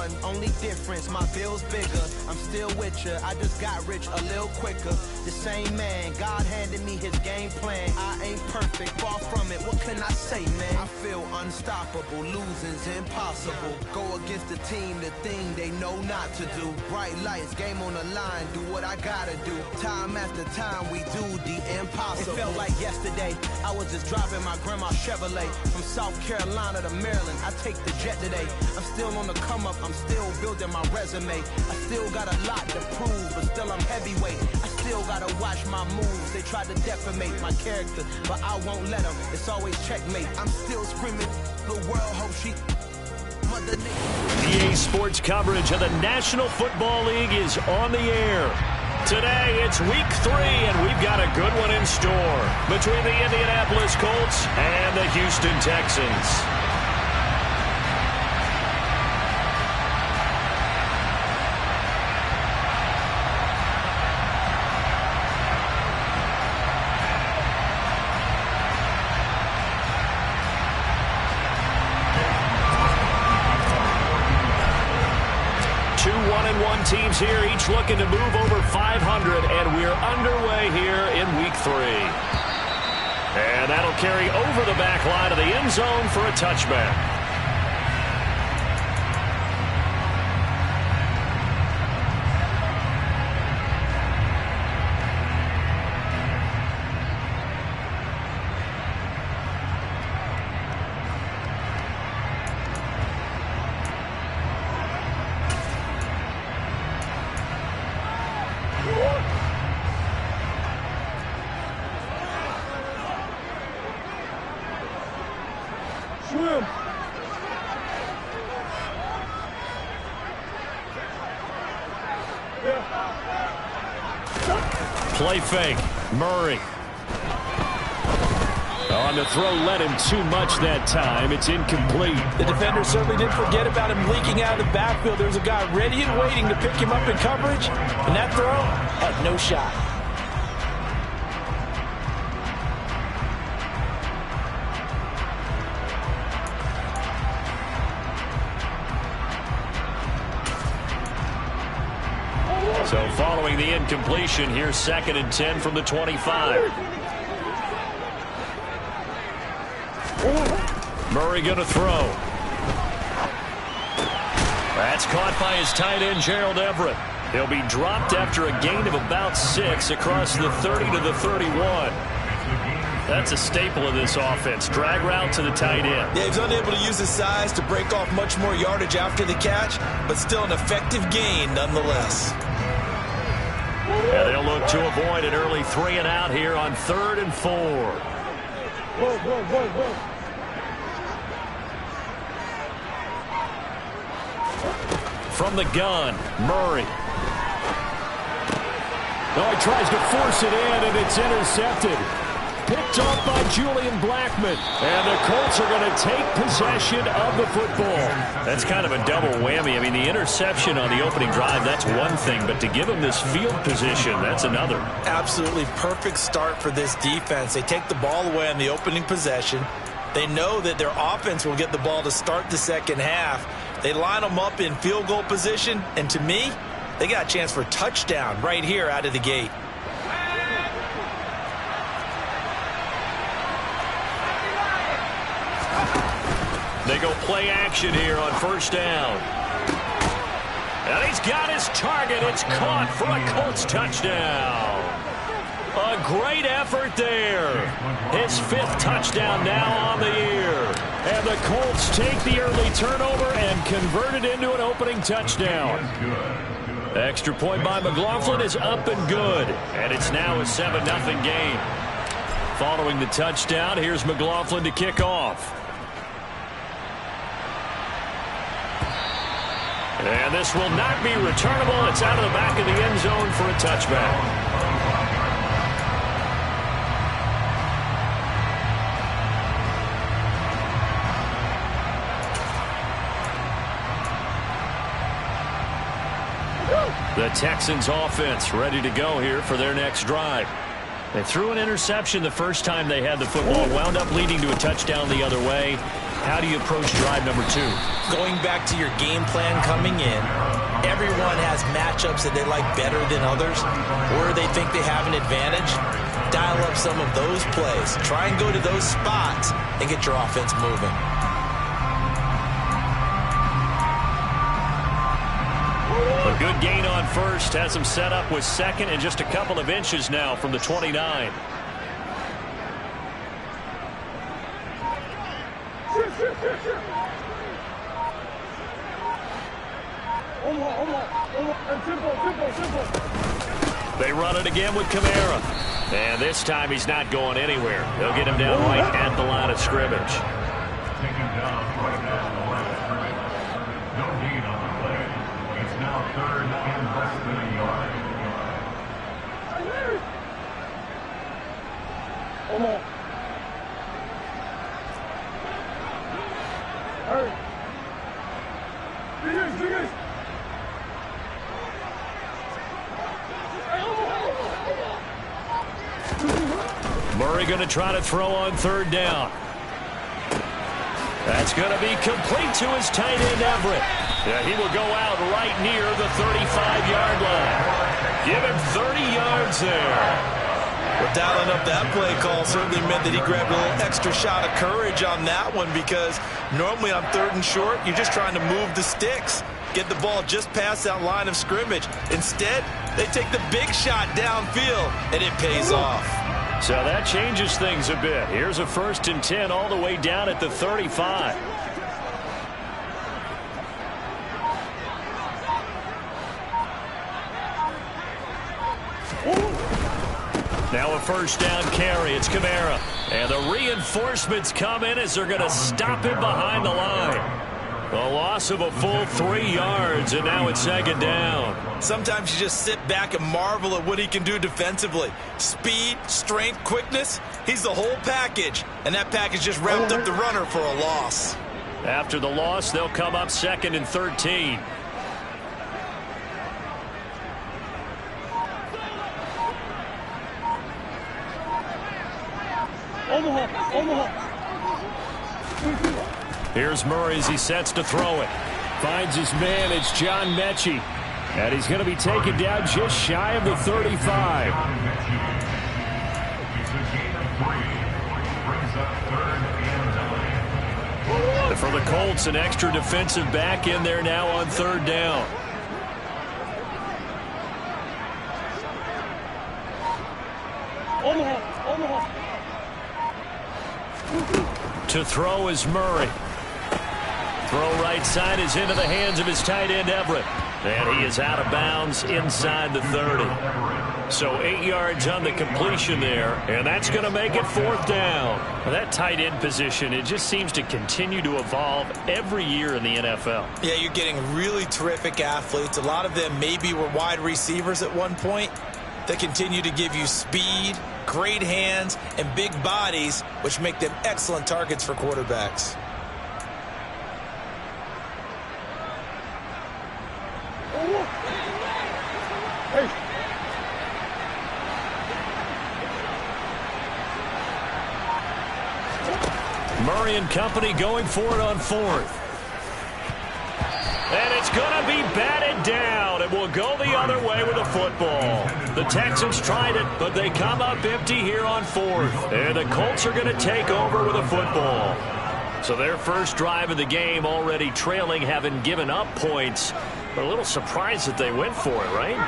one, only difference, my bill's bigger. I'm still with ya, I just got rich a little quicker. The same man, God handed me his game plan. I ain't perfect, far from it, what can I say, man? I feel unstoppable, losing's impossible. Go against the team, the thing they know not to do. Bright lights, game on the line, do what I gotta do. Time after time, we do the impossible. It felt like yesterday, I was just driving my grandma's Chevrolet from South Carolina to Maryland. I take the jet today. I'm still on the come up, I'm still building my resume. I still got a lot to prove, but still I'm heavyweight. I still gotta watch my moves. They tried to defamate my character, but I won't let them. It's always checkmate. I'm still screaming, the world hope she Mother Nature. EA Sports coverage of the National Football League is on the air. Today, it's Week 3, and we've got a good one in store between the Indianapolis Colts and the Houston Texans. Teams here, each looking to move over 500, and we're underway here in Week 3. And that'll carry over the back line of the end zone for a touchback. Play fake. Murray. On the throw, led him too much that time. It's incomplete. The defender certainly didn't forget about him leaking out of the backfield. There's a guy ready and waiting to pick him up in coverage, and that throw had no shot. So following the incompletion, here's 2nd and 10 from the 25. Murray going to throw. That's caught by his tight end, Gerald Everett. He'll be dropped after a gain of about 6 across the 30 to the 31. That's a staple of this offense. Drag route to the tight end. Yeah, he's unable to use his size to break off much more yardage after the catch, but still an effective gain nonetheless. And they'll look to avoid an early 3 and out here on 3rd and 4. From the gun, Murray. Oh, he tries to force it in, and it's intercepted. Picked off by Julian Blackmon. And the Colts are going to take possession of the football. That's kind of a double whammy. I mean, the interception on the opening drive, that's one thing. But to give them this field position, that's another. Absolutely perfect start for this defense. They take the ball away on the opening possession. They know that their offense will get the ball to start the second half. They line them up in field goal position. And to me, they got a chance for a touchdown right here out of the gate. They go play action here on 1st down. And he's got his target. It's caught for a Colts touchdown. A great effort there. His 5th touchdown now on the year. And the Colts take the early turnover and convert it into an opening touchdown. Extra point by McLaughlin is up and good. And it's now a 7-0 game. Following the touchdown, here's McLaughlin to kick off. And this will not be returnable. It's out of the back of the end zone for a touchback. The Texans offense ready to go here for their next drive. They threw an interception the first time they had the football, wound up leading to a touchdown the other way. how do you approach drive number 2? Going back to your game plan coming in, everyone has matchups that they like better than others, or they think they have an advantage. Dial up some of those plays. Try and go to those spots and get your offense moving. A good gain on first has him set up with second and just a couple of inches now from the 29. They run it again with Kamara. And this time he's not going anywhere. They'll get him down right at the line of scrimmage. Taken down right now at the line of scrimmage. No gain on the play. It's now 3rd and less than a yard. Murray going to try to throw on 3rd down. That's going to be complete to his tight end, Everett. Yeah, he will go out right near the 35-yard line. Give him 30 yards there. Well, dialing up that play call certainly meant that he grabbed a little extra shot of courage on that one, because normally on 3rd and short, you're just trying to move the sticks, get the ball just past that line of scrimmage. Instead, they take the big shot downfield, and it pays off. So that changes things a bit. Here's a 1st and 10 all the way down at the 35. Now a 1st down carry. It's Kamara. And the reinforcements come in as they're going to stop him behind the line. A loss of a full 3 yards, and now it's 2nd down. Sometimes you just sit back and marvel at what he can do defensively. Speed, strength, quickness, he's the whole package. And that package just wrapped up the runner for a loss. After the loss, they'll come up 2nd and 13. Here's Murray as he sets to throw it. Finds his man. It's John Mechie. And he's going to be taken down just shy of the 35. And for the Colts, an extra defensive back in there now on 3rd down. To throw is Murray. Throw right side is into the hands of his tight end, Everett. And he is out of bounds inside the 30. So 8 yards on the completion there, and that's going to make it 4th down. Well, that tight end position, it just seems to continue to evolve every year in the NFL. Yeah, you're getting really terrific athletes. A lot of them maybe were wide receivers at one point. They continue to give you speed, great hands, and big bodies, which make them excellent targets for quarterbacks. Murray and company going for it on 4th. And it's going to be batted down. It will go the other way with the football. The Texans tried it, but they come up empty here on 4th. And the Colts are going to take over with a football. So their first drive of the game already trailing, having given up points. But a little surprised that they went for it, right?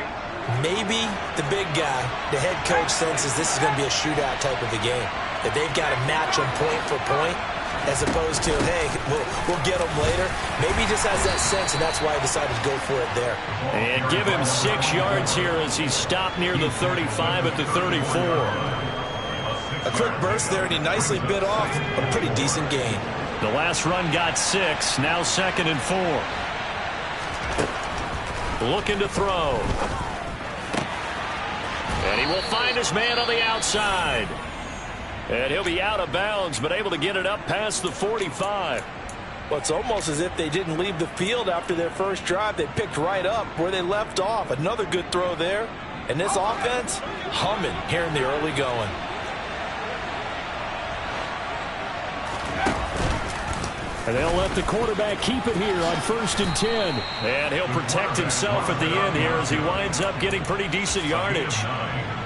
Maybe the big guy, the head coach, senses this is going to be a shootout type of a game. That they've got to match them point for point, as opposed to, hey, we'll get them later. Maybe he just has that sense, and that's why he decided to go for it there. And give him 6 yards here as he stopped near the 35 at the 34. A quick burst there, and he nicely bit off a pretty decent gain. The last run got 6, now 2nd and 4. Looking to throw. And he will find his man on the outside. And he'll be out of bounds, but able to get it up past the 45. Well, it's almost as if they didn't leave the field after their first drive. They picked right up where they left off. Another good throw there. And this offense, humming here in the early going. And they'll let the quarterback keep it here on 1st and 10. And he'll protect himself at the end here as he winds up getting pretty decent yardage.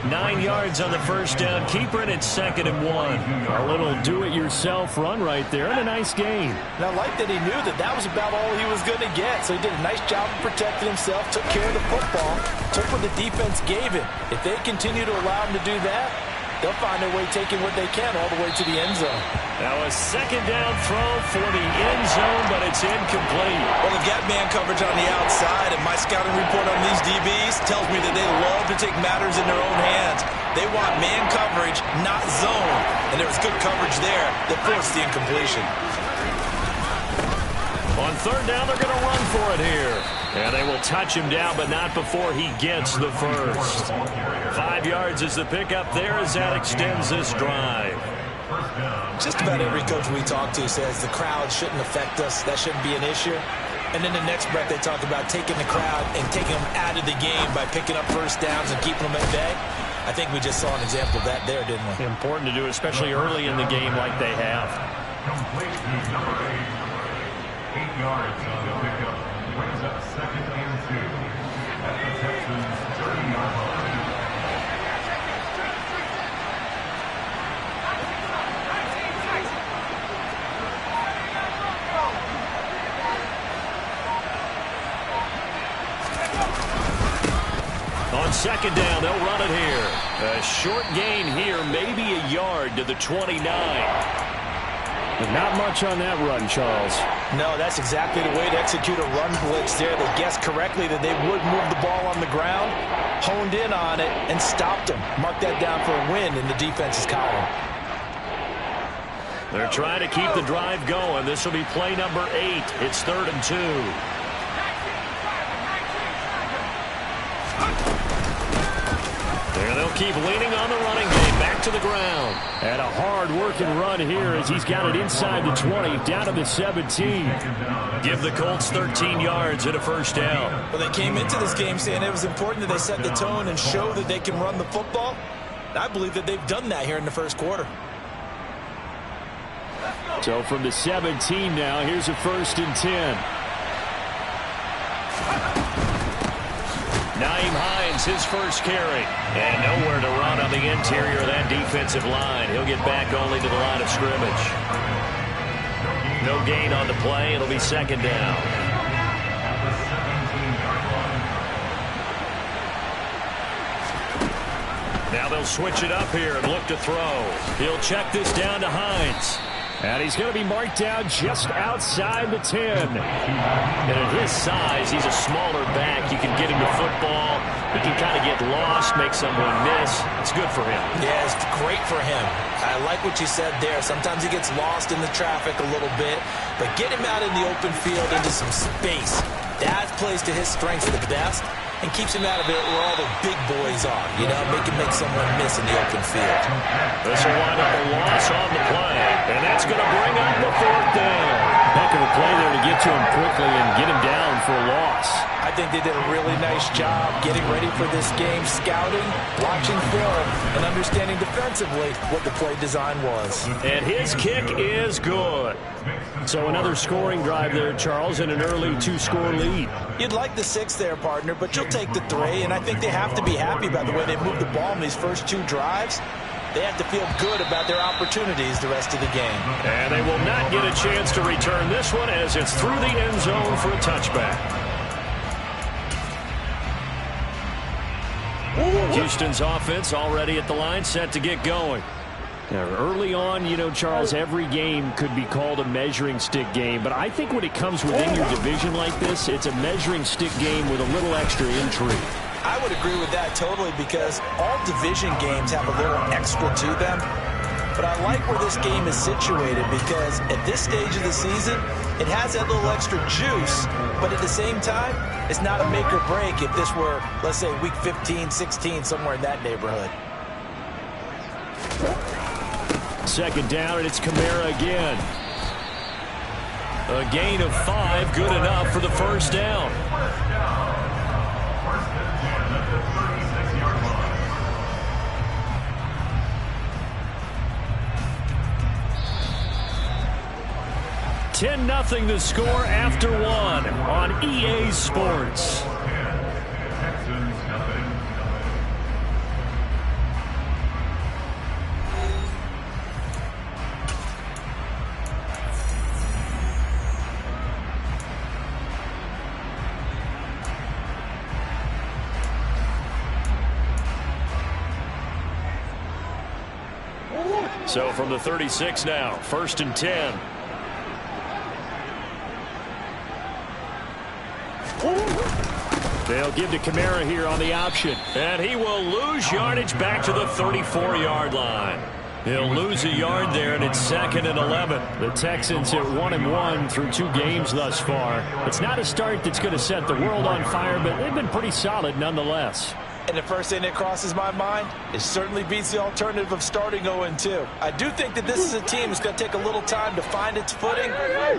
9 yards on the first down. Keeper, and it's 2nd and 1. A little do-it-yourself run right there, and a nice gain. And I like that he knew that that was about all he was going to get. So he did a nice job of protecting himself, took care of the football, took what the defense gave him. If they continue to allow him to do that, they'll find their way taking what they can all the way to the end zone. Now a 2nd down throw for the end zone, but it's incomplete. Well, they've got man coverage on the outside, and my scouting report on these DBs tells me that they love to take matters in their own hands. They want man coverage, not zone. And there was good coverage there that forced the incompletion. On 3rd down, they're going to run for it here. And they will touch him down, but not before he gets the first. 5 yards is the pickup there as that extends this drive. Just about every coach we talk to says the crowd shouldn't affect us. That shouldn't be an issue. And then the next breath they talk about taking the crowd and taking them out of the game by picking up first downs and keeping them at bay. I think we just saw an example of that there, didn't we? Important to do, especially early in the game like they have. Complete to number 8. 8 yards on the pickup. Brings up 2nd and 2 at the Texans' 30-yard line. On 2nd down, they'll run it here. A short gain here, maybe a yard to the 29. But not much on that run, Charles. No, that's exactly the way to execute a run blitz there. They guessed correctly that they would move the ball on the ground, honed in on it, and stopped them. Mark that down for a win in the defense's column. They're trying to keep the drive going. This will be play number 8. It's 3rd and 2. There they'll keep leaning on the running game. Back to the ground. And a hard-working run here as he's got it inside the 20, down to the 17. Give the Colts 13 yards and a first down. Well, they came into this game saying it was important that they set the tone and show that they can run the football. And I believe that they've done that here in the first quarter. So from the 17 now, here's a 1st and 10. Nyheim Hines, his first carry. And nowhere to run on the interior of that defensive line. He'll get back only to the line of scrimmage. No gain on the play. It'll be 2nd down. Now they'll switch it up here and look to throw. He'll check this down to Hines. And he's going to be marked down just outside the 10. And at his size, he's a smaller back. You can get him the football. He can kind of get lost, make someone miss. It's good for him. Yeah, it's great for him. I like what you said there. Sometimes he gets lost in the traffic a little bit. But get him out in the open field into some space. That plays to his strengths the best and keeps him out of it where all the big boys are. You know, make someone miss in the open field. This will wind up a loss on the play. And that's going to bring up the 4th down. Heck of a play there to get to him quickly and get him down for a loss. I think they did a really nice job getting ready for this game, scouting, watching film, and understanding defensively what the play design was. And his kick is good. So another scoring drive there, Charles, and an early 2-score lead. You'd like the 6 there, partner, but you'll take the 3, and I think they have to be happy about the way they moved the ball in these first 2 drives. They have to feel good about their opportunities the rest of the game. And they will not get a chance to return this one as it's through the end zone for a touchback. Houston's offense already at the line, set to get going. Now, early on, you know, Charles, every game could be called a measuring stick game, but I think when it comes within your division like this, it's a measuring stick game with a little extra intrigue. I would agree with that totally because all division games have a little extra to them. But I like where this game is situated because at this stage of the season, it has that little extra juice, but at the same time, it's not a make or break if this were, let's say, week 15, 16, somewhere in that neighborhood. 2nd down, and it's Kamara again. A gain of 5, good enough for the first down. 10-0 the score after one on EA Sports. Texans nothing. So from the 36 now, 1st and 10. They'll give to Kamara here on the option. And he will lose yardage back to the 34-yard line. He'll lose a yard there, and it's 2nd and 11. The Texans at 1-1 through 2 games thus far. It's not a start that's going to set the world on fire, but they've been pretty solid nonetheless. And the first thing that crosses my mind, it certainly beats the alternative of starting 0-2. I do think that this is a team that's going to take a little time to find its footing.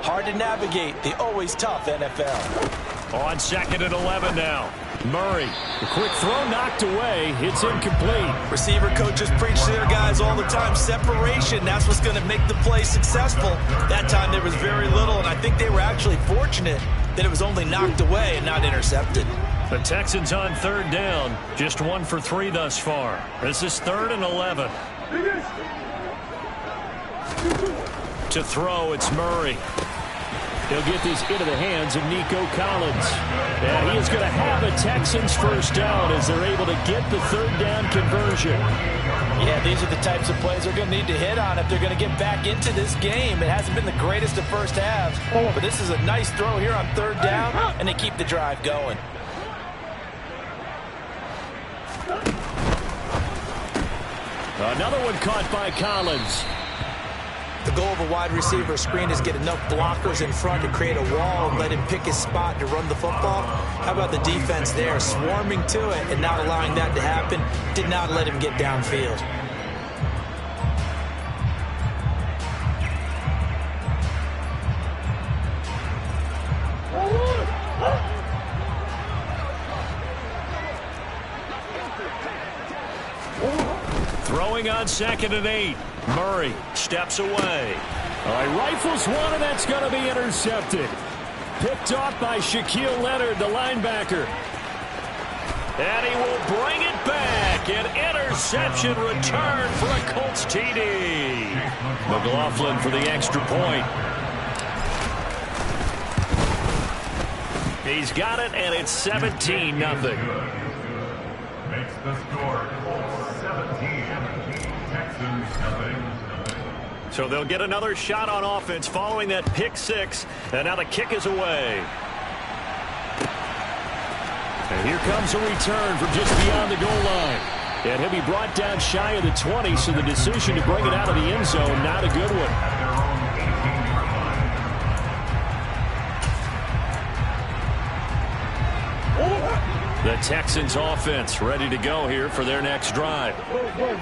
Hard to navigate the always tough NFL. On 2nd and 11 now. Murray, the quick throw knocked away. It's incomplete. Receiver coaches preach to their guys all the time. Separation, that's what's going to make the play successful. That time there was very little, and I think they were actually fortunate that it was only knocked away and not intercepted. The Texans on 3rd down, just 1 for 3 thus far. This is 3rd and 11. To throw, it's Murray. He'll get this into the hands of Nico Collins. And he is going to have a Texans first down as they're able to get the 3rd down conversion. Yeah, these are the types of plays they're going to need to hit on if they're going to get back into this game. It hasn't been the greatest of first halves, but this is a nice throw here on 3rd down, and they keep the drive going. Another one caught by Collins. The goal of a wide receiver screen is get enough blockers in front to create a wall and let him pick his spot to run the football. How about the defense there, swarming to it and not allowing that to happen? Did not let him get downfield. Throwing on 2nd and 8. Murray steps away. All right, rifles one, and that's going to be intercepted. Picked off by Shaquille Leonard, the linebacker. And he will bring it back. An interception return for a Colts TD. McLaughlin for the extra point. He's got it, and it's 17-0. Makes the score 17. Texans nothing. So they'll get another shot on offense following that pick 6. And now the kick is away. And here comes a return from just beyond the goal line. And he'll be brought down shy of the 20, so the decision to bring it out of the end zone, not a good one. The Texans offense ready to go here for their next drive.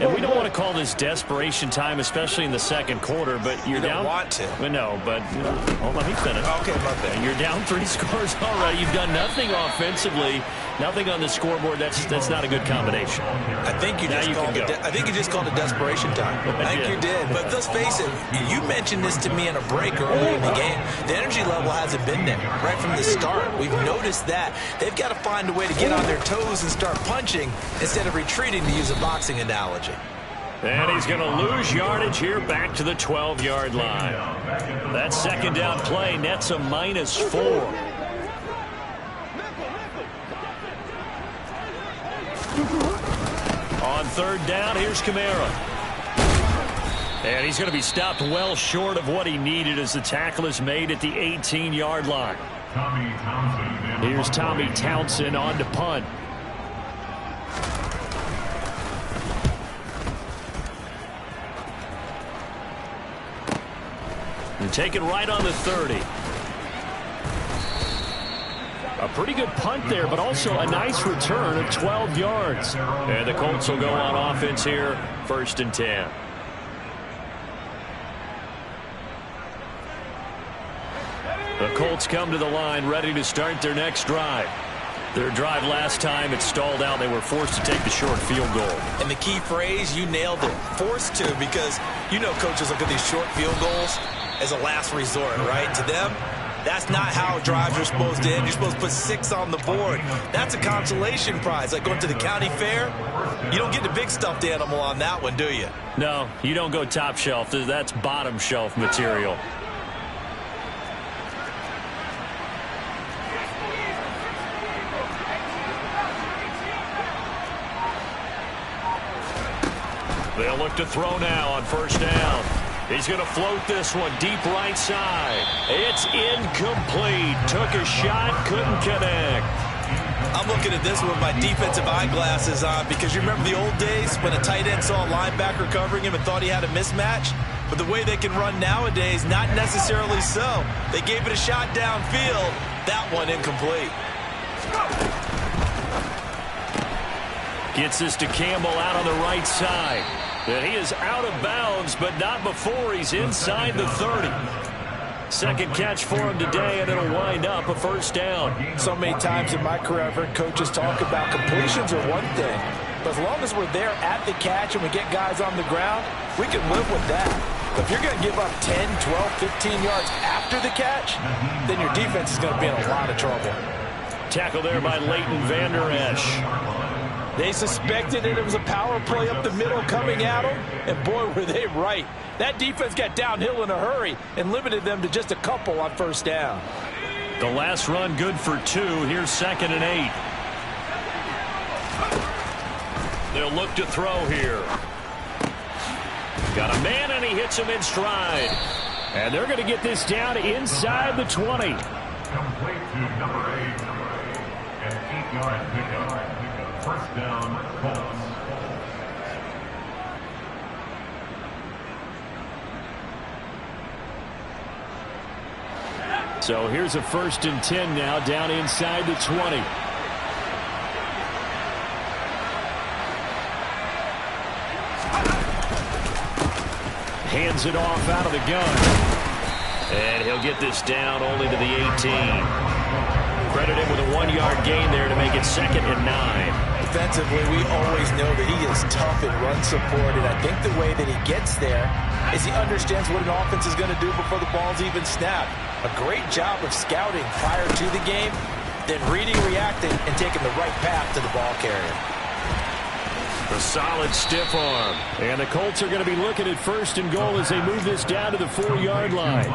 And we don't want to call this desperation time, especially in the second quarter, but you're down. You don't want to. Well, no, but let me finish. Okay, my bad. You're down 3 scores already. You've done nothing offensively, nothing on the scoreboard. That's not a good combination. I think you just called it desperation time. I think you did. But let's face it, you mentioned this to me in a break earlier in the game. The energy level hasn't been there right from the start. We've noticed that. They've got to find a way to get on their toes and start punching instead of retreating, to use a boxing analogy. And he's going to lose yardage here back to the 12-yard line. That 2nd down play nets a -4. On 3rd down, here's Kamara. And he's going to be stopped well short of what he needed as the tackle is made at the 18-yard line. Here's Tommy Townsend on to punt. And take it right on the 30. A pretty good punt there, but also a nice return of 12 yards. And the Colts will go on offense here, 1st and 10. The Colts come to the line ready to start their next drive. Their drive last time, it stalled out. They were forced to take the short field goal. And the key phrase, you nailed it. Forced to, because you know coaches look at these short field goals. as a last resort, right? To them, that's not how drives are supposed to end. You're supposed to put 6 on the board. That's a consolation prize. Like going to the county fair, you don't get the big stuffed animal on that one, do you? No, you don't go top shelf. That's bottom shelf material. They'll look to throw now on first down. He's going to float this one deep right side. It's incomplete. Took a shot, couldn't connect. I'm looking at this with my defensive eyeglasses on because you remember the old days when a tight end saw a linebacker covering him and thought he had a mismatch? But the way they can run nowadays, not necessarily so. They gave it a shot downfield. That one incomplete. Gets this to Campbell out on the right side. And he is out of bounds, but not before he's inside the 30. Second catch for him today, and it'll wind up a first down. So many times in my career, I've heard coaches talk about completions are one thing. But as long as we're there at the catch and we get guys on the ground, we can live with that. But if you're going to give up 10, 12, 15 yards after the catch, then your defense is going to be in a lot of trouble. Tackle there by Leighton Vander Esch. They suspected it was a power play up the middle coming at them, and boy, were they right. That defense got downhill in a hurry and limited them to just a couple on first down. The last run good for 2. Here's 2nd and 8. They'll look to throw here. Got a man, and he hits him in stride. And they're going to get this down inside the 20. Complete to number 8. An 8-yard pickup. First down, Colts. So here's a 1st and 10 now, down inside the 20. Hands it off out of the gun. And he'll get this down only to the 18. Credit him with a 1-yard gain there to make it 2nd and 9. Defensively, we always know that he is tough and run support, and I think the way that he gets there is he understands what an offense is going to do before the ball's even snapped. A great job of scouting prior to the game, then reading, reacting, and taking the right path to the ball carrier. A solid stiff arm. And the Colts are going to be looking at 1st and goal as they move this down to the 4-yard line.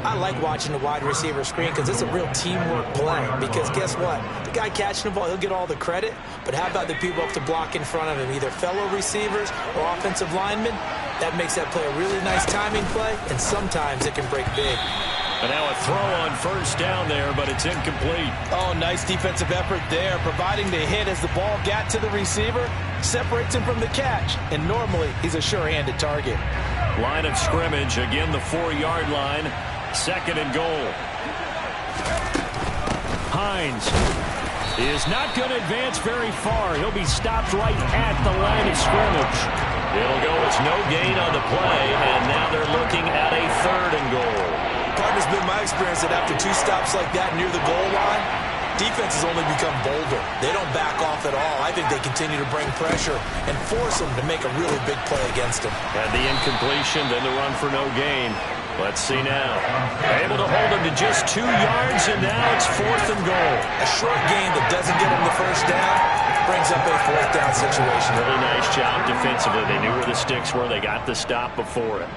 I like watching the wide receiver screen because it's a real teamwork play. Because guess what? The guy catching the ball, he'll get all the credit. But how about the people up to block in front of him, either fellow receivers or offensive linemen? That makes that play a really nice timing play, and sometimes it can break big. And now a throw on first down there, but it's incomplete. Oh, nice defensive effort there, providing the hit as the ball got to the receiver, separates him from the catch, and normally he's a sure-handed target. Line of scrimmage, again the 4-yard line, 2nd and goal. Hines is not going to advance very far. He'll be stopped right at the line of scrimmage. It'll go, it's no gain on the play, and now they're looking at a 3rd and goal. Partner's been my experience that after 2 stops like that near the goal line, defenses only become bolder. They don't back off at all. I think they continue to bring pressure and force them to make a really big play against them. Had the incompletion, then the run for no gain. Let's see now. Able to hold him to just 2 yards, and now it's 4th and goal. A short gain that doesn't get him the first down brings up a 4th down situation. Really nice job defensively. They knew where the sticks were. They got the stop before it.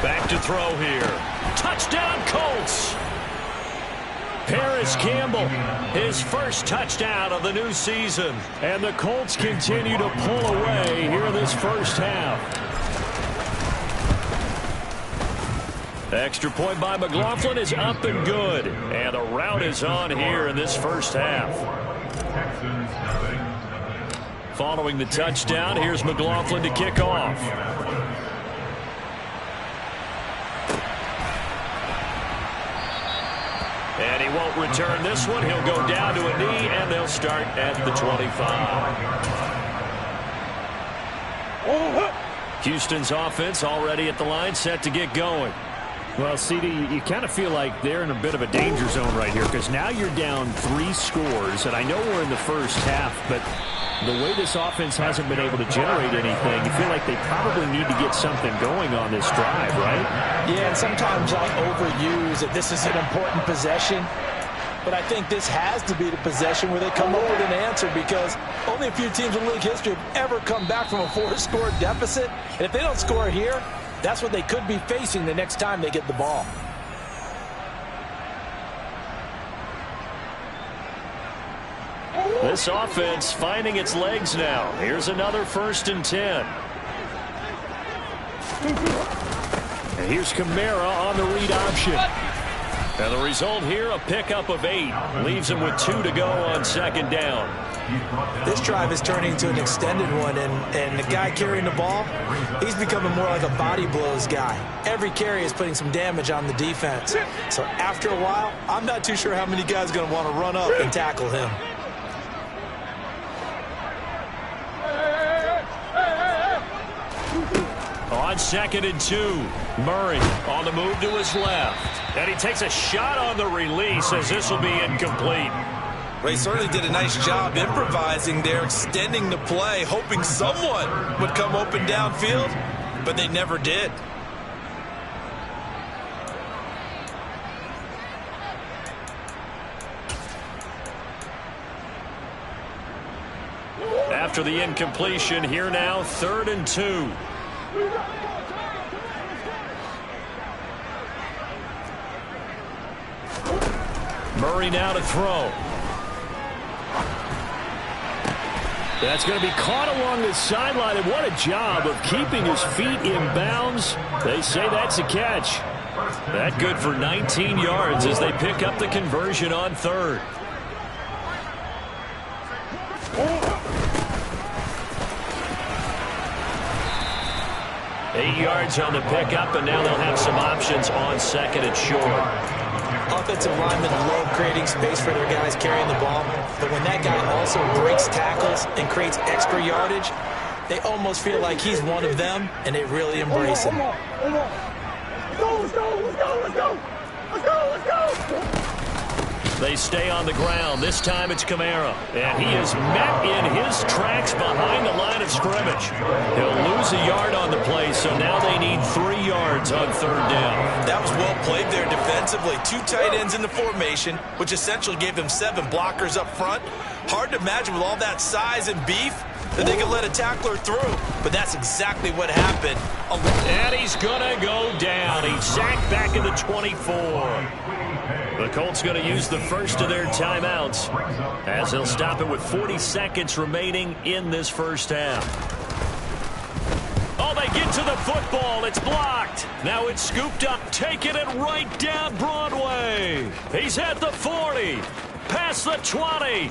Back to throw here. Touchdown, Colts! Paris Campbell, his first touchdown of the new season. And the Colts continue to pull away here in this first half. Extra point by McLaughlin is up and good. And the route is on here in this first half. Following the touchdown, here's McLaughlin to kick off. And he won't return this one. He'll go down to a knee, and they'll start at the 25. Houston's offense already at the line, set to get going. Well, CD, you kind of feel like they're in a bit of a danger zone right here because now you're down 3 scores, and I know we're in the first half, but the way this offense hasn't been able to generate anything, you feel like they probably need to get something going on this drive, right? Yeah, and sometimes I overuse that this is an important possession, but I think this has to be the possession where they come up with an answer because only a few teams in league history have ever come back from a 4-score deficit, and if they don't score here, that's what they could be facing the next time they get the ball. This offense finding its legs now. Here's another 1st and 10. And here's Kamara on the read option. And the result here, a pickup of 8. Leaves him with 2 to go on 2nd down. This drive is turning into an extended one, and the guy carrying the ball, he's becoming more like a body blows guy. Every carry is putting some damage on the defense. So after a while, I'm not too sure how many guys are going to want to run up and tackle him. On 2nd and 2, Murray on the move to his left. And he takes a shot on the release as this will be incomplete. Ray certainly did a nice job improvising there, extending the play, hoping someone would come open downfield, but they never did. After the incompletion, here now, 3rd and 2. Murray now to throw. That's going to be caught along the sideline, and what a job of keeping his feet in bounds. They say that's a catch. That good for 19 yards as they pick up the conversion on 3rd. Eight yards on the pickup, and now they'll have some options on 2nd and short. Offensive linemen love creating space for their guys carrying the ball, but when that guy also breaks tackles and creates extra yardage, they almost feel like he's one of them, and they really embrace him. They stay on the ground. This time it's Kamara, and he is met in his tracks behind the line of scrimmage. He'll lose a yard on the play, so now they need 3 yards on 3rd down. That was well played there defensively. 2 tight ends in the formation, which essentially gave them 7 blockers up front. Hard to imagine with all that size and beef that they could let a tackler through, but that's exactly what happened. And he's going to go down. He's sacked back in the 24. The Colts going to use the first of their timeouts as they'll stop it with 40 seconds remaining in this first half. Oh, they get to the football. It's blocked. Now it's scooped up, taking it right down Broadway. He's at the 40, past the 20.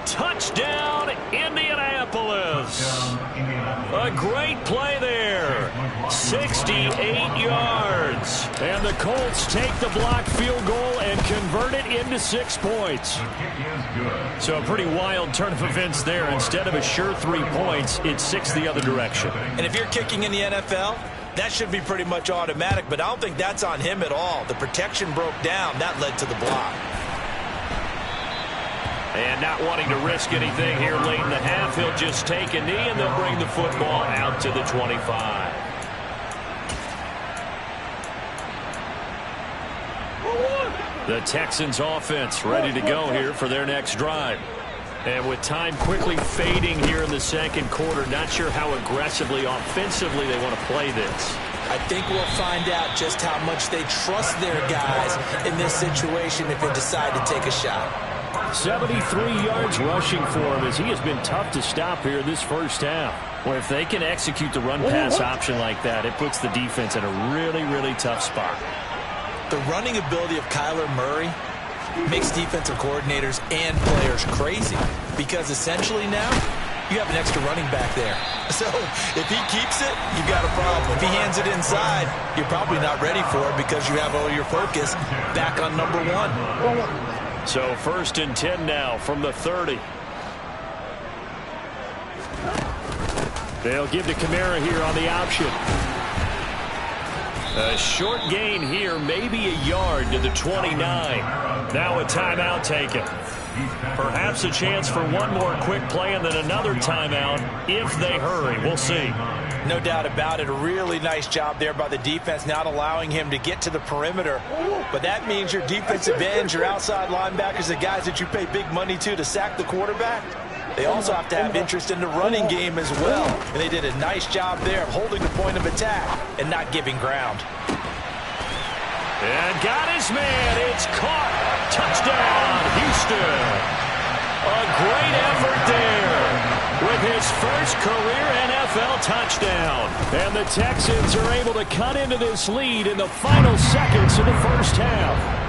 Touchdown, Indianapolis. A great play there. 68 yards. And the Colts take the blocked field goal and convert it into 6 points. So a pretty wild turn of events there. Instead of a sure 3 points, it's 6 the other direction. And if you're kicking in the NFL, that should be pretty much automatic, but I don't think that's on him at all. The protection broke down. That led to the block. And not wanting to risk anything here late in the half, he'll just take a knee and they'll bring the football out to the 25. The Texans offense ready to go here for their next drive. And with time quickly fading here in the 2nd quarter, not sure how aggressively, offensively they want to play this. I think we'll find out just how much they trust their guys in this situation if they decide to take a shot. 73 yards rushing for him as he has been tough to stop here this first half. Well, if they can execute the run-pass option like that, it puts the defense in a really, really tough spot. The running ability of Kyler Murray makes defensive coordinators and players crazy because essentially now you have an extra running back there. So if he keeps it, you've got a problem. If he hands it inside, you're probably not ready for it because you have all your focus back on number 1. So 1st and 10 now from the 30. They'll give to Kamara here on the option. A short gain here, maybe a yard to the 29. Now a timeout taken. Perhaps a chance for one more quick play and then another timeout if they hurry. We'll see. No doubt about it. A really nice job there by the defense, not allowing him to get to the perimeter. But that means your defensive ends, your outside linebackers, the guys that you pay big money to sack the quarterback, they also have to have interest in the running game as well. And they did a nice job there of holding the point of attack and not giving ground. And got his man. It's caught. Touchdown, Houston. A great effort there with his first career NFL touchdown. And the Texans are able to cut into this lead in the final seconds of the first half.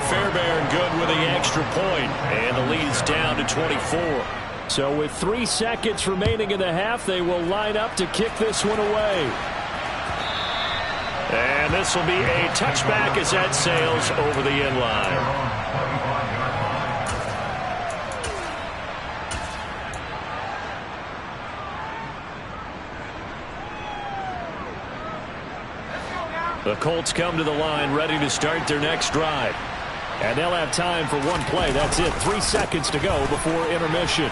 Fairbairn good with the extra point, and the lead's down to 24. So with 3 seconds remaining in the half, they will line up to kick this one away. And this will be a touchback as that sails over the end line. The Colts come to the line ready to start their next drive. And they'll have time for one play. That's it. 3 seconds to go before intermission.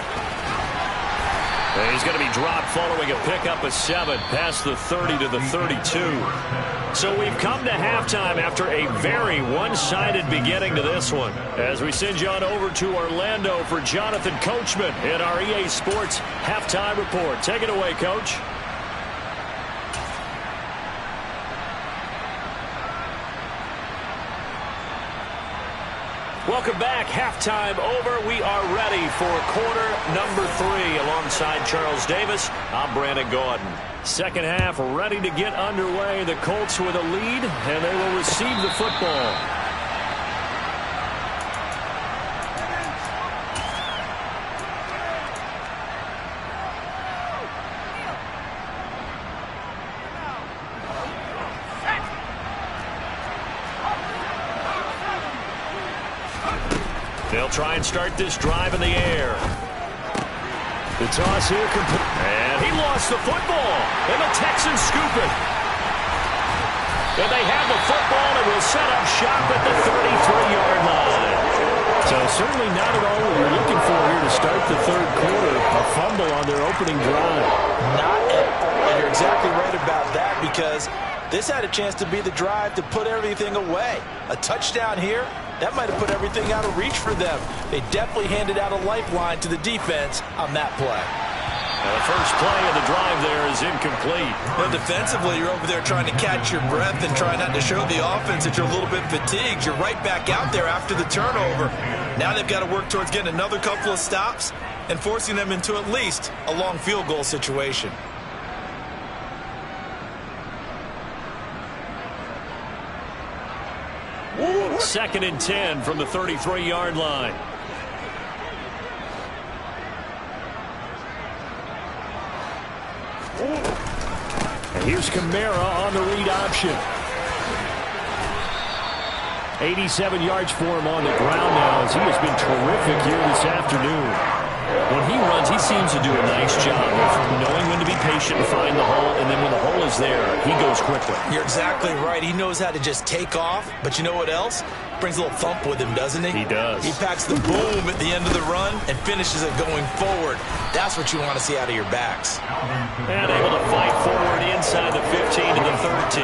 And he's going to be dropped following a pickup of 7 past the 30 to the 32. So we've come to halftime after a very one-sided beginning to this one. As we send you on over to Orlando for Jonathan Coachman in our EA Sports halftime report. Take it away, Coach. Welcome back. Halftime over. We are ready for quarter number 3. Alongside Charles Davis, I'm Brandon Gordon. Second half ready to get underway. The Colts with a lead, and they will receive the football. They'll try and start this drive in the air. The toss here complete. And he lost the football. And the Texans scoop it. And they have the football and will set up shop at the 33-yard line. So certainly not at all what you're looking for here to start the third quarter. A fumble on their opening drive. Not at all. And you're exactly right about that, because this had a chance to be the drive to put everything away. A touchdown here, that might have put everything out of reach for them. They definitely handed out a lifeline to the defense on that play. Now the first play of the drive there is incomplete. Well, defensively, you're over there trying to catch your breath and try not to show the offense that you're a little bit fatigued. You're right back out there after the turnover. Now they've got to work towards getting another couple of stops and forcing them into at least a long field goal situation. Second and 10 from the 33-yard line. And here's Kamara on the read option. 87 yards for him on the ground now, as he has been terrific here this afternoon. When he runs, he seems to do a nice job of knowing when to be patient and find the hole, and then when the hole is there, he goes quickly. You're exactly right. He knows how to just take off, but you know what else? Brings a little thump with him, doesn't he? He does. He packs the boom at the end of the run and finishes it going forward. That's what you want to see out of your backs. And able to fight forward inside the 15 to the 13.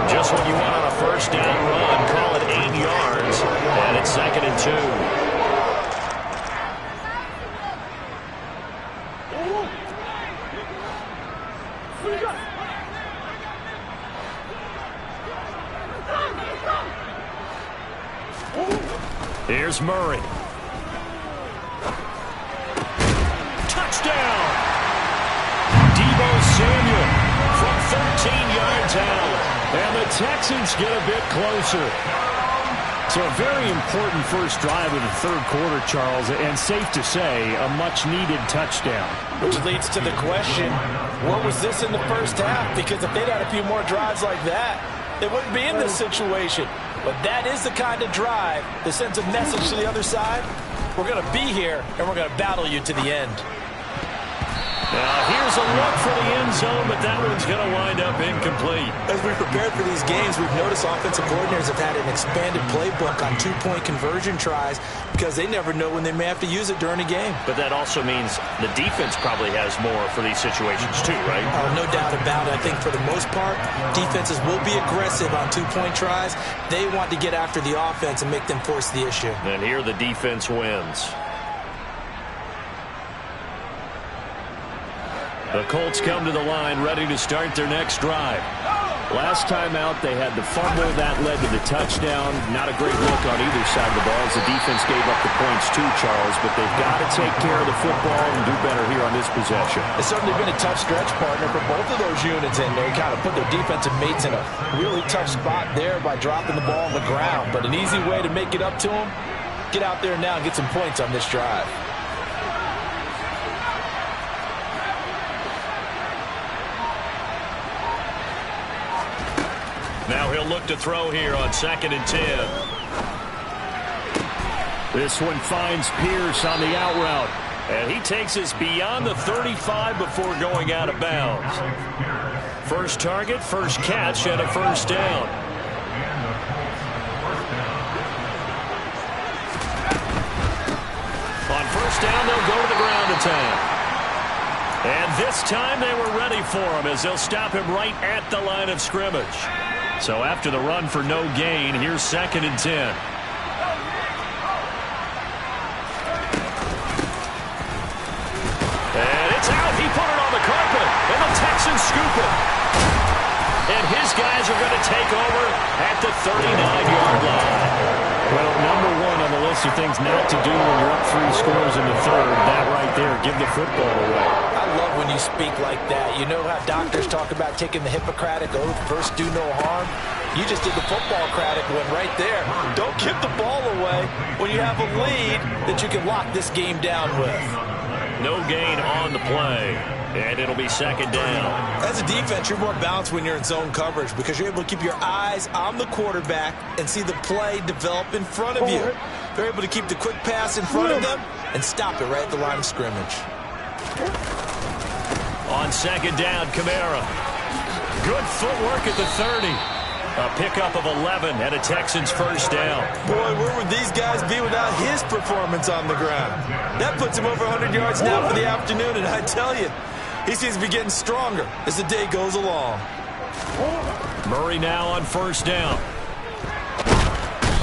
Just what you want on a first down run. Call it 8 yards, and it's second and 2. Here's Murray. Touchdown! Deebo Samuel from 13 yards out. And the Texans get a bit closer. So a very important first drive of the third quarter, Charles, and safe to say, a much-needed touchdown. Which leads to the question, what was this in the first half? Because if they'd had a few more drives like that, they wouldn't be in this situation. But that is the kind of drive that sends a message to the other side. We're going to be here, and we're going to battle you to the end. Now here's a look for the end zone, but that one's going to wind up incomplete. As we prepared for these games, we've noticed offensive coordinators have had an expanded playbook on two-point conversion tries because they never know when they may have to use it during a game. But that also means the defense probably has more for these situations too, right? Oh, no doubt about it. I think for the most part, defenses will be aggressive on two-point tries. They want to get after the offense and make them force the issue. And here the defense wins. The Colts come to the line ready to start their next drive. Last time out, they had the fumble. That led to the touchdown. Not a great look on either side of the ball as the defense gave up the points too, Charles. But they've got to take care of the football and do better here on this possession. It's certainly been a tough stretch, partner, for both of those units, and they kind of put their defensive mates in a really tough spot there by dropping the ball on the ground. But an easy way to make it up to them, get out there now and get some points on this drive. Now he'll look to throw here on 2nd and 10. This one finds Pierce on the out route. And he takes us beyond the 35 before going out of bounds. First target, first catch, and a first down. On first down, they'll go to the ground attack. And this time they were ready for him as they'll stop him right at the line of scrimmage. So after the run for no gain, here's 2nd and 10. And it's out. He put it on the carpet, and the Texans scoop it. And his guys are going to take over at the 39-yard line. Well, number one on the list of things not to do when you're up 3 scores in the third, that right there, give the football away. I love when you speak like that. You know how doctors talk about taking the Hippocratic oath, first do no harm? You just did the football-cratic one right there. Don't give the ball away when you have a lead that you can lock this game down with. No gain on the play, and it'll be 2nd down. As a defense, you're more balanced when you're in zone coverage because you're able to keep your eyes on the quarterback and see the play develop in front of you. They're able to keep the quick pass in front of them and stop it right at the line of scrimmage. On 2nd down, Kamara. Good footwork at the 30. A pickup of 11 and a Texans first down. Boy, where would these guys be without his performance on the ground? That puts him over 100 yards now for the afternoon, and I tell you, he seems to be getting stronger as the day goes along. Murray now on first down.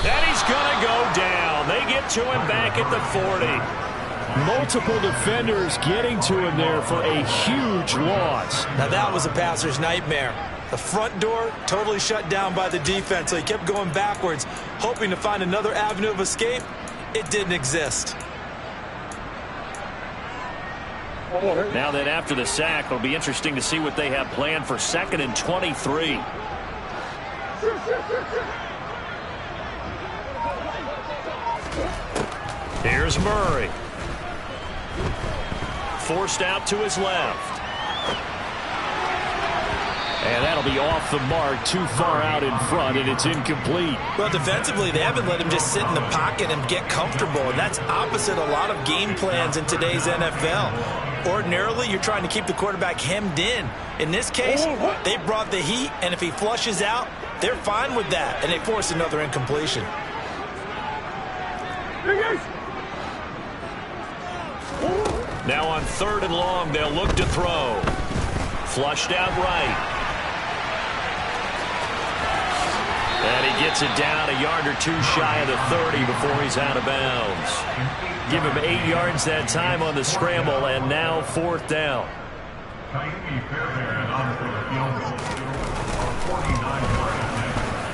And he's going to go down. They get to him back at the 40. Multiple defenders getting to him there for a huge loss. Now that was a passer's nightmare. The front door totally shut down by the defense, so he kept going backwards, hoping to find another avenue of escape. It didn't exist. Now that after the sack, it'll be interesting to see what they have planned for 2nd and 23. Here's Murray. Forced out to his left. And that'll be off the mark, too far out in front, and it's incomplete. Well, defensively, they haven't let him just sit in the pocket and get comfortable, and that's opposite a lot of game plans in today's NFL. Ordinarily, you're trying to keep the quarterback hemmed in. In this case, they brought the heat, and if he flushes out, they're fine with that, and they force another incompletion. Now on 3rd and long, they'll look to throw. Flushed out right. And he gets it down a yard or two shy of the 30 before he's out of bounds. Give him 8 yards that time on the scramble, and now 4th down.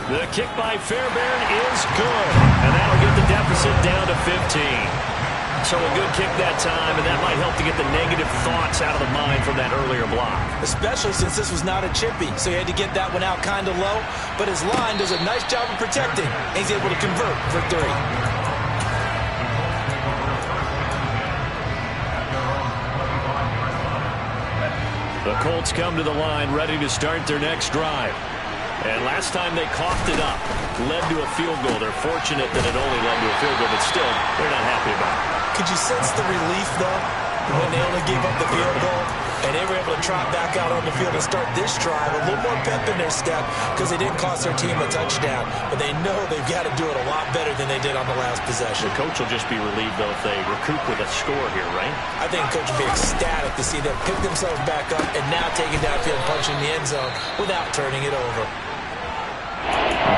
The kick by Fairbairn is good, and that'll get the deficit down to 15. So a good kick that time, and that might help to get the negative thoughts out of the mind from that earlier block. Especially since this was not a chippy, so he had to get that one out kind of low. But his line does a nice job of protecting, and he's able to convert for 3. The Colts come to the line ready to start their next drive. And last time they coughed it up, led to a field goal. They're fortunate that it only led to a field goal, but still, they're not happy about it. Could you sense the relief, though, when they only gave up the field goal? And they were able to trot back out on the field and start this drive. A little more pep in their step because they didn't cost their team a touchdown. But they know they've got to do it a lot better than they did on the last possession. The coach will just be relieved, though, if they recoup with a score here, right? I think the coach will be ecstatic to see them pick themselves back up and now take it downfield, punching the end zone without turning it over.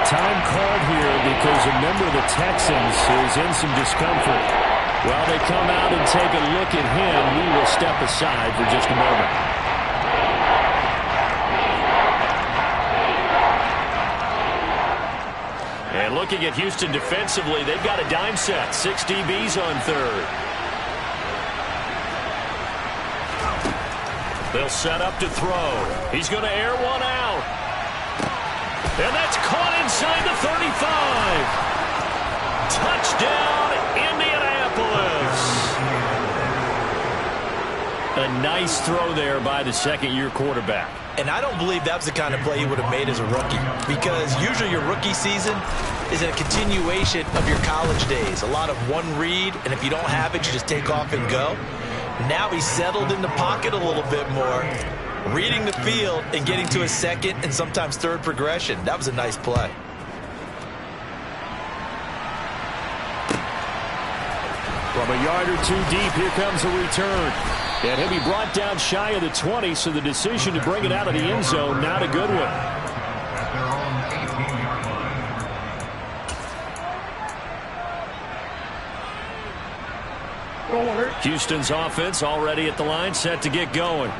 Time called here because a member of the Texans is in some discomfort. While they come out and take a look at him, we will step aside for just a moment. And looking at Houston defensively, they've got a dime set. 6 DBs on third. They'll set up to throw. He's going to air one out. And that's caught inside the 35. Touchdown, Indianapolis. A nice throw there by the second-year quarterback. And I don't believe that was the kind of play he would have made as a rookie, because usually your rookie season is a continuation of your college days. A lot of one read, and if you don't have it, you just take off and go. Now he's settled in the pocket a little bit more, reading the field and getting to a second and sometimes third progression. That was a nice play. From a yard or two deep, here comes a return. And he'll be brought down shy of the 20, so the decision to bring it out of the end zone, not a good one. At their own 18-yard line. Houston's offense already at the line, set to get going.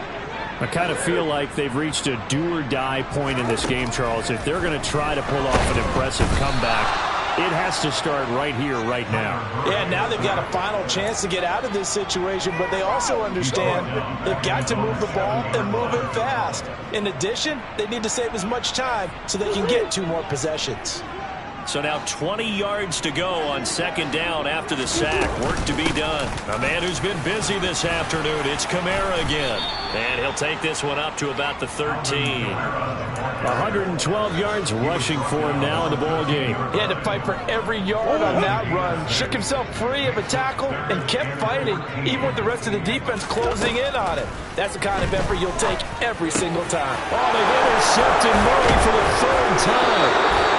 I kind of feel like they've reached a do-or-die point in this game, Charles. If they're going to try to pull off an impressive comeback, it has to start right here, right now. Yeah, now they've got a final chance to get out of this situation, but they also understand they've got to move the ball and move it fast. In addition, they need to save as much time so they can get 2 more possessions. So now 20 yards to go on second down after the sack. Work to be done. A man who's been busy this afternoon, it's Kamara again. And he'll take this one up to about the 13. 112 yards rushing for him now in the ball game. He had to fight for every yard on that run. Shook himself free of a tackle and kept fighting, even with the rest of the defense closing in on it. That's the kind of effort you'll take every single time. Oh, they've intercepted Murray for the 3rd time.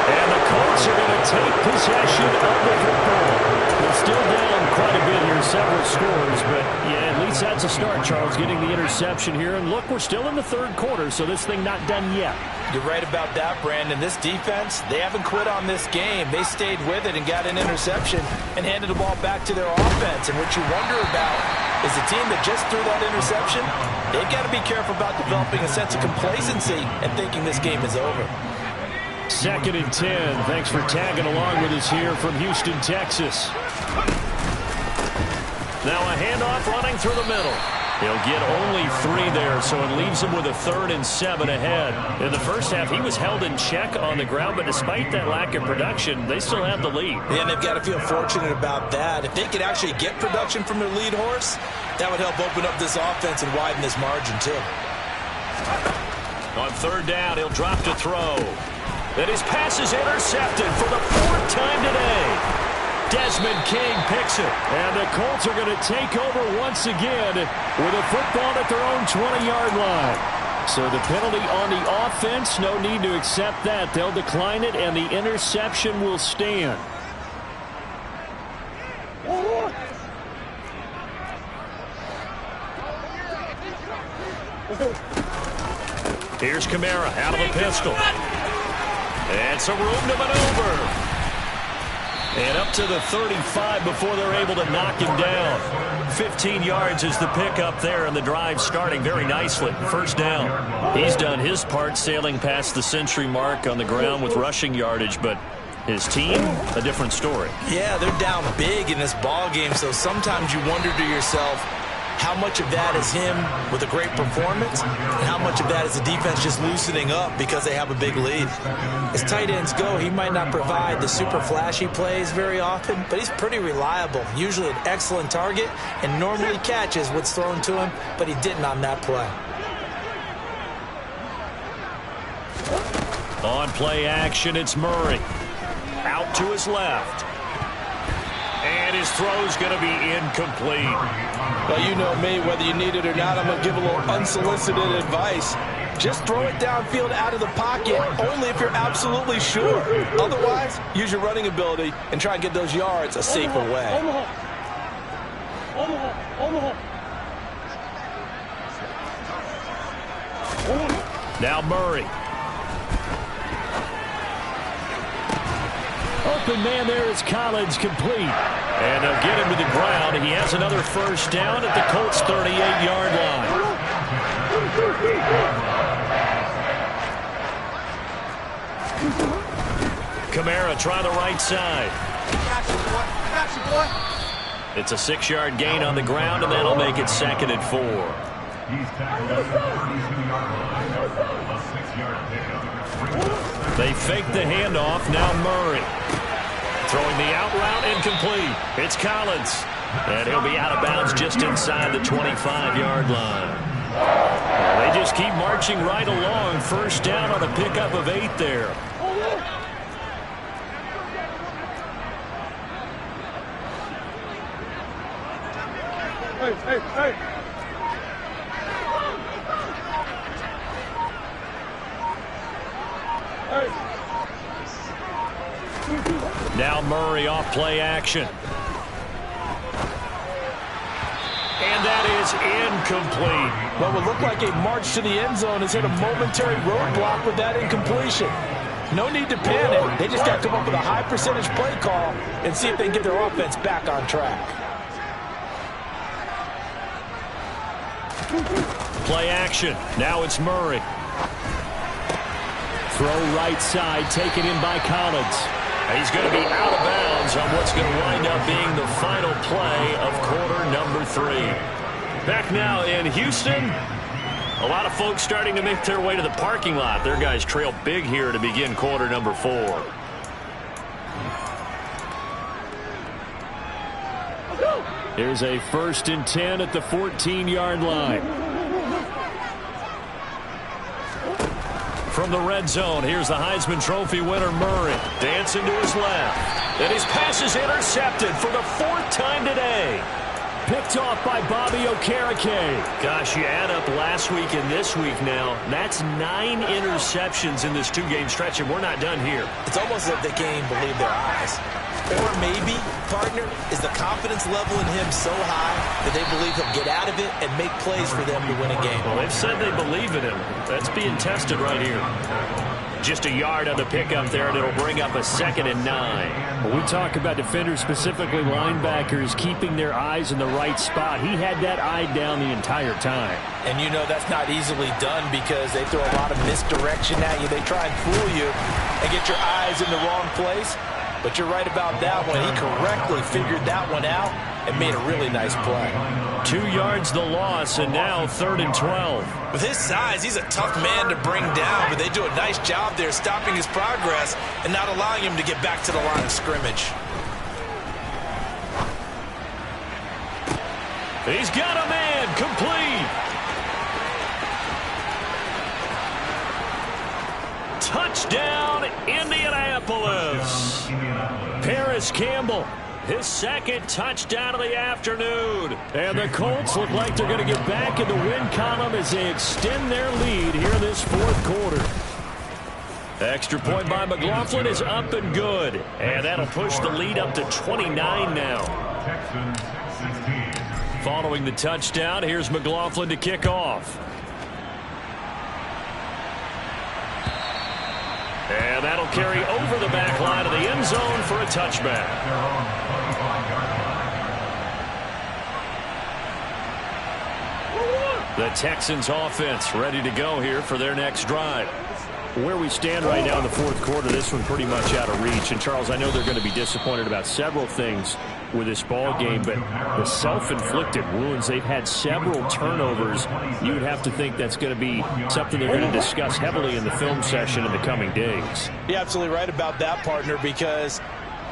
And the Colts are going to take possession of the football. They're still down quite a bit here, several scores, but yeah, at least that's a start, Charles, getting the interception here. And look, we're still in the 3rd quarter, so this thing not done yet. You're right about that, Brandon. This defense, they haven't quit on this game. They stayed with it and got an interception and handed the ball back to their offense. And what you wonder about is the team that just threw that interception, they've got to be careful about developing a sense of complacency and thinking this game is over. 2nd and 10. Thanks for tagging along with us here from Houston, Texas. Now a handoff running through the middle. He'll get only 3 there, so it leaves him with a 3rd and 7 ahead. In the first half, he was held in check on the ground, but despite that lack of production, they still have the lead. Yeah, and they've got to feel fortunate about that. If they could actually get production from their lead horse, that would help open up this offense and widen this margin, too. On 3rd down, he'll drop to throw. And his pass is intercepted for the 4th time today. Desmond King picks it. And the Colts are going to take over once again with a football at their own 20-yard line. So the penalty on the offense, no need to accept that. They'll decline it, and the interception will stand. Here's Kamara out of the pistol. And some room to maneuver. And up to the 35 before they're able to knock him down. 15 yards is the pickup there, and the drive starting very nicely. 1st down. He's done his part sailing past the century mark on the ground with rushing yardage, but his team, a different story. Yeah, they're down big in this ball game, so sometimes you wonder to yourself, how much of that is him with a great performance, and how much of that is the defense just loosening up because they have a big lead? As tight ends go, he might not provide the super flashy plays very often, but he's pretty reliable, usually an excellent target, and normally catches what's thrown to him, but he didn't on that play. On play action, it's Murray. Out to his left. And his His throw's going to be incomplete. Well, you know me, whether you need it or not, I'm going to give a little unsolicited advice. Just throw it downfield out of the pocket, only if you're absolutely sure. Otherwise, use your running ability and try and get those yards a safer way. Now Murray. Open man there is Collins, complete. And they'll get him to the ground. He has another first down at the Colts' 38-yard line. Kamara try the right side. Got you, boy. It's a 6-yard gain on the ground, and that'll make it 2nd and 4. He's tackled at the 32-yard line. A 6-yard pickup. They fake the handoff. Now Murray. Throwing the out route, incomplete. It's Collins. And he'll be out of bounds just inside the 25-yard line. They just keep marching right along. First down on a pickup of 8 there. Hey. Now Murray off play action. And that is incomplete. What would look like a march to the end zone has hit a momentary roadblock with that incompletion. No need to panic. They just got to come up with a high percentage play call and see if they can get their offense back on track. Play action. Now it's Murray. Throw right side, taken in by Collins. He's going to be out of bounds on what's going to wind up being the final play of quarter number 3. Back now in Houston. A lot of folks starting to make their way to the parking lot. Their guys trail big here to begin quarter number 4. Here's a 1st and 10 at the 14-yard line. From the red zone, here's the Heisman Trophy winner, Murray. Dancing to his left. And his pass is intercepted for the 4th time today. Picked off by Bobby Okereke. Gosh, you add up last week and this week now. That's 9 interceptions in this 2-game stretch, and we're not done here. It's almost as if they can't even believe their eyes. Or maybe, partner, is the confidence level in him so high that they believe he'll get out of it and make plays for them to win a game. Well, they've said they believe in him. That's being tested right here. Just a yard on the pickup there, and it'll bring up a 2nd and 9. When we talk about defenders, specifically linebackers, keeping their eyes in the right spot, he had that eye down the entire time. And you know that's not easily done because they throw a lot of misdirection at you. They try and fool you and get your eyes in the wrong place. But you're right about that one. He correctly figured that one out and made a really nice play. 2 yards the loss, and now 3rd and 12. With his size, he's a tough man to bring down, but they do a nice job there stopping his progress and not allowing him to get back to the line of scrimmage. He's got a man, complete. Touchdown, Indianapolis. Paris Campbell, his 2nd touchdown of the afternoon. And the Colts look like they're going to get back in the win column as they extend their lead here in this 4th quarter. Extra point by McLaughlin is up and good. And that'll push the lead up to 29 now. Texans 16. Following the touchdown, here's McLaughlin to kick off. And that'll carry over the back line of the end zone for a touchback. The Texans offense ready to go here for their next drive. Where we stand right now in the 4th quarter, this one pretty much out of reach. And, Charles, I know they're going to be disappointed about several things with this ball game, but the self-inflicted wounds, they've had several turnovers. You would have to think that's going to be something they're going to discuss heavily in the film session in the coming days. You're absolutely right about that, partner, because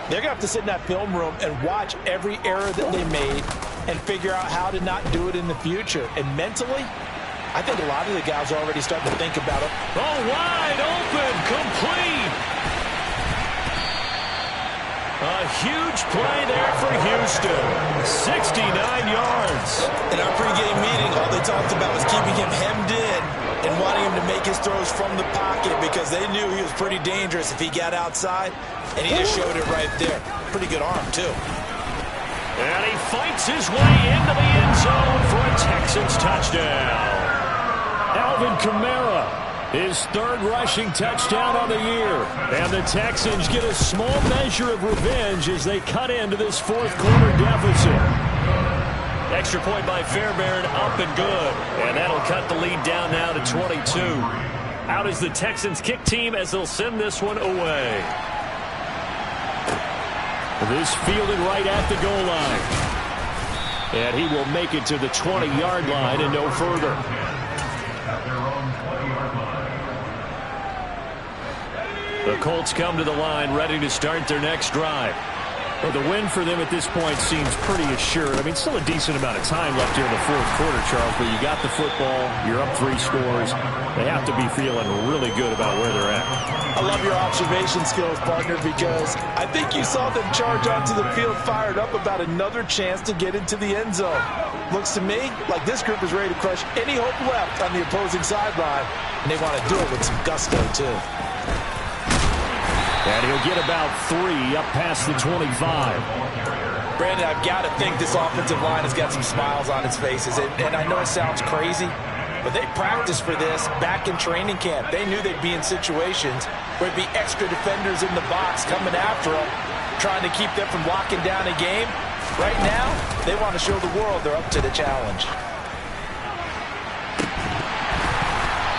they're going to have to sit in that film room and watch every error that they made and figure out how to not do it in the future. And mentally, I think a lot of the guys are already starting to think about it. Oh, wide open, complete. A huge play there for Houston. 69 yards. In our pregame meeting, all they talked about was keeping him hemmed in and wanting him to make his throws from the pocket because they knew he was pretty dangerous if he got outside, and he just showed it right there. Pretty good arm, too. And he fights his way into the end zone for a Texans touchdown. Alvin Kamara, his third rushing touchdown on the year. And the Texans get a small measure of revenge as they cut into this fourth quarter deficit. Extra point by Fairbairn, up and good. And that'll cut the lead down now to 22. Out is the Texans kick team as they'll send this one away. This fielded right at the goal line. And he will make it to the 20-yard line and no further. The Colts come to the line ready to start their next drive. Well, the win for them at this point seems pretty assured. I mean, still a decent amount of time left here in the fourth quarter, Charles, but you got the football, you're up 3 scores. They have to be feeling really good about where they're at. I love your observation skills, partner, because I think you saw them charge onto the field fired up about another chance to get into the end zone. Looks to me like this group is ready to crush any hope left on the opposing sideline, and they want to do it with some gusto, too. And he'll get about 3 up past the 25. Brandon, I've got to think this offensive line has got some smiles on its faces. And I know it sounds crazy, but they practiced for this back in training camp. They knew they'd be in situations where there'd be extra defenders in the box coming after them, trying to keep them from locking down a game. Right now, they want to show the world they're up to the challenge.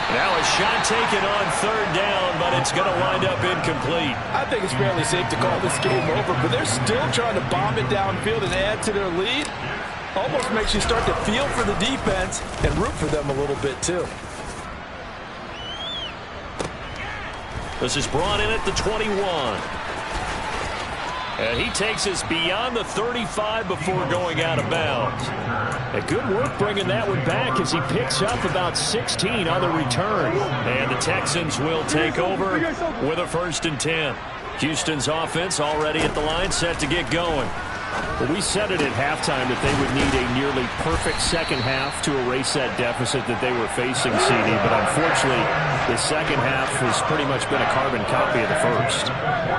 Now a shot taken on third down, but it's going to wind up incomplete. I think it's fairly safe to call this game over, but they're still trying to bomb it downfield and add to their lead. Almost makes you start to feel for the defense and root for them a little bit, too. This is brought in at the 21. And he takes us beyond the 35 before going out of bounds. And good work bringing that one back as he picks up about 16 on the return. And the Texans will take over with a 1st and 10. Houston's offense already at the line, set to get going. Well, we said it at halftime that they would need a nearly perfect second half to erase that deficit that they were facing, CD. But unfortunately, the second half has pretty much been a carbon copy of the first.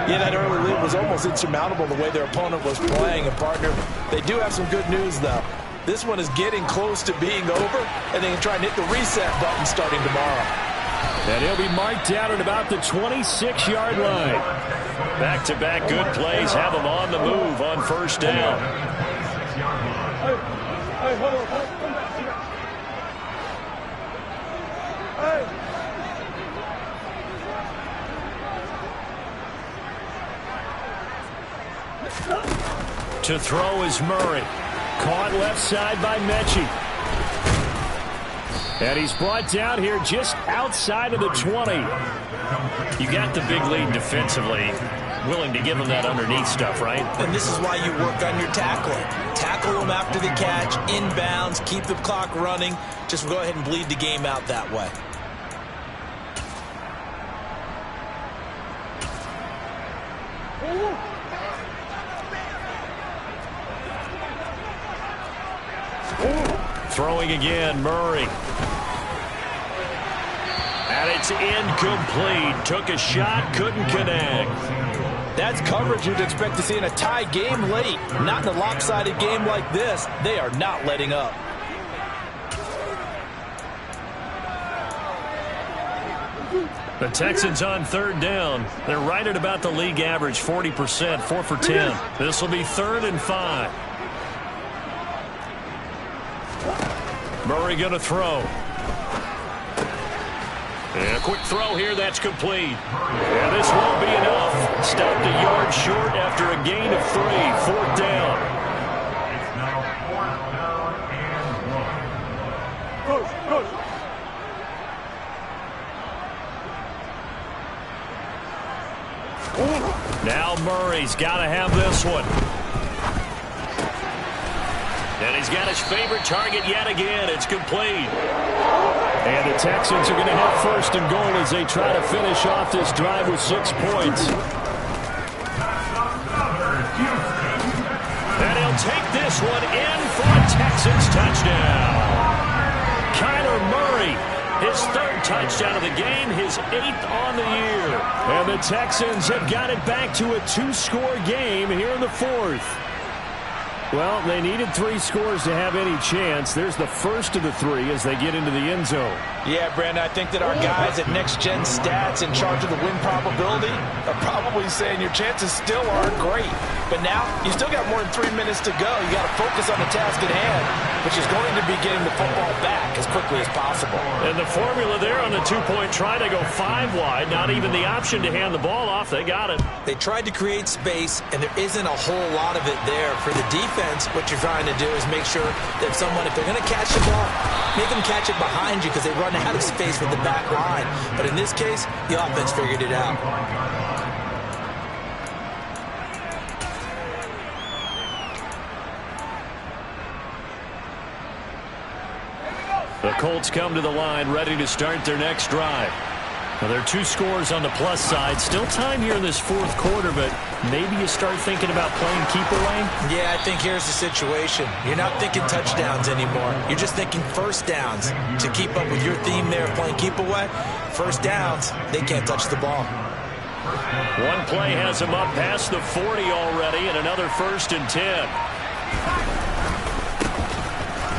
Yeah, that early lead was almost insurmountable the way their opponent was playing. And, partner, they do have some good news, though. This one is getting close to being over, and they can try and hit the reset button starting tomorrow. And he'll be marked out at about the 26-yard line. Back-to-back good plays have him on the move on first down. To throw is Murray. Caught left side by Mechie. And he's brought down here just outside of the 20. You got the big lead defensively. Willing to give him that underneath stuff, right? And this is why you work on your tackling. Tackle him after the catch, inbounds, keep the clock running. Just go ahead and bleed the game out that way. Throwing again, Murray. And it's incomplete. Took a shot, couldn't connect. That's coverage you'd expect to see in a tie game late. Not in a lopsided game like this. They are not letting up. The Texans on third down. They're right at about the league average, 40%, 4 for 10. This will be 3rd and 5. Murray going to throw. And a quick throw here, that's complete. And this won't be enough. Stopped a yard short after a gain of 3. 4th down. It's now 4th down and 1. Now Murray's got to have this one. And he's got his favorite target yet again. It's complete. And the Texans are going to have 1st and goal as they try to finish off this drive with 6 points. take this one in for a Texans touchdown. Kyler Murray, his third touchdown of the game, his 8th on the year. And the Texans have got it back to a 2-score game here in the 4th. Well, they needed 3 scores to have any chance. There's the first of the 3 as they get into the end zone. Yeah, Brandon, I think that our guys at Next Gen Stats in charge of the win probability are probably saying your chances still aren't great. But now, you still got more than 3 minutes to go. You got to focus on the task at hand, which is going to be getting the football back as quickly as possible. And the formula there on the 2-point try, they go 5 wide. Not even the option to hand the ball off. They got it. They tried to create space, and there isn't a whole lot of it there. For the defense, what you're trying to do is make sure that if they're going to catch the ball, make them catch it behind you because they run out of space with the back line. But in this case, the offense figured it out. The Colts come to the line ready to start their next drive. Well, there are 2 scores on the plus side. Still time here in this 4th quarter, but maybe you start thinking about playing keep away? Yeah, I think here's the situation. You're not thinking touchdowns anymore. You're just thinking first downs. To keep up with your theme there, playing keep away, first downs, they can't touch the ball. One play has him up past the 40 already, and another 1st and 10.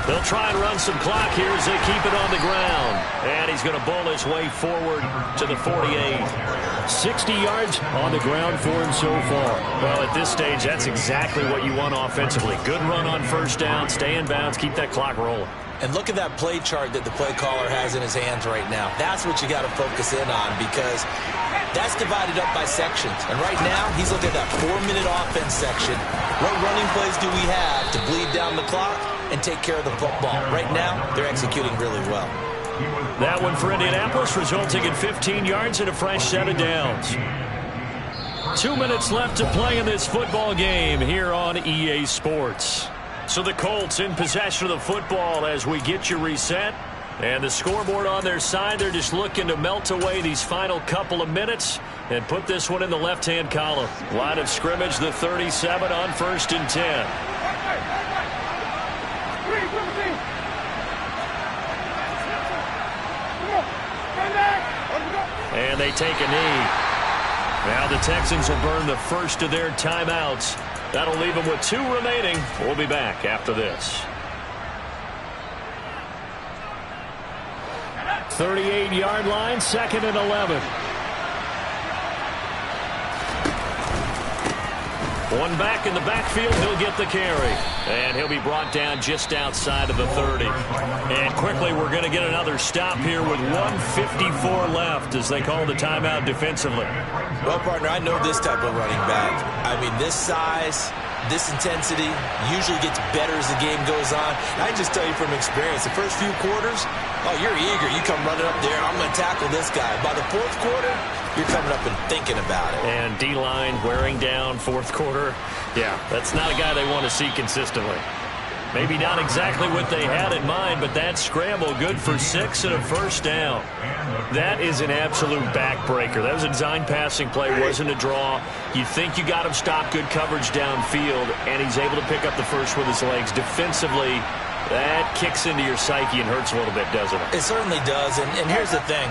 They'll try and run some clock here as they keep it on the ground. And he's going to bowl his way forward to the 48. 60 yards on the ground for him so far. Well, at this stage, that's exactly what you want offensively. Good run on first down, stay in bounds, keep that clock rolling. And look at that play chart that the play caller has in his hands right now. That's what you got to focus in on because that's divided up by sections. And right now, he's looking at that 4-minute offense section. What running plays do we have to bleed down the clock and take care of the football? Right now, they're executing really well. That one for Indianapolis, resulting in 15 yards and a fresh set of downs. 2 minutes left to play in this football game here on EA Sports. So the Colts in possession of the football as we get you reset. And the scoreboard on their side, they're just looking to melt away these final couple of minutes and put this one in the left-hand column. Line of scrimmage, the 37 on 1st and 10. And they take a knee. Now the Texans will burn the first of their timeouts. That'll leave them with 2 remaining. We'll be back after this. 38-yard line, 2nd and 11. One back in the backfield, he'll get the carry. And he'll be brought down just outside of the 30. And quickly, we're going to get another stop here with 1:54 left as they call the timeout defensively. Well, partner, I know this type of running back. I mean, this size, this intensity usually gets better as the game goes on. And I just tell you from experience, the first few quarters, oh, you're eager. You come running up there, I'm going to tackle this guy. By the 4th quarter, you're coming up and thinking about it. And D-line wearing down 4th quarter. Yeah, that's not a guy they want to see consistently. Maybe not exactly what they had in mind, but that scramble good for 6 and a first down. That is an absolute backbreaker. That was a design passing play, wasn't a draw. You think you got him stopped, good coverage downfield, and he's able to pick up the first with his legs. Defensively, that kicks into your psyche and hurts a little bit, doesn't it? It certainly does, and here's the thing.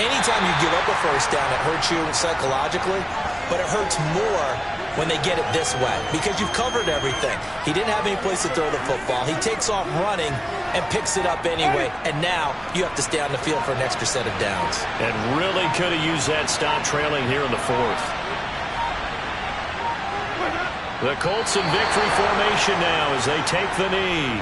Anytime you give up a first down, it hurts you psychologically, but it hurts more when they get it this way because you've covered everything. He didn't have any place to throw the football. He takes off running and picks it up anyway, and now you have to stay on the field for an extra set of downs. And really could have used that stop trailing here in the 4th. The Colts in victory formation now as they take the knee.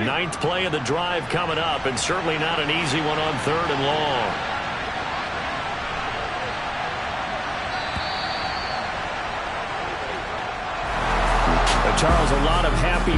Ninth play of the drive coming up, and certainly not an easy one on 3rd and long. Charles, a lot of happy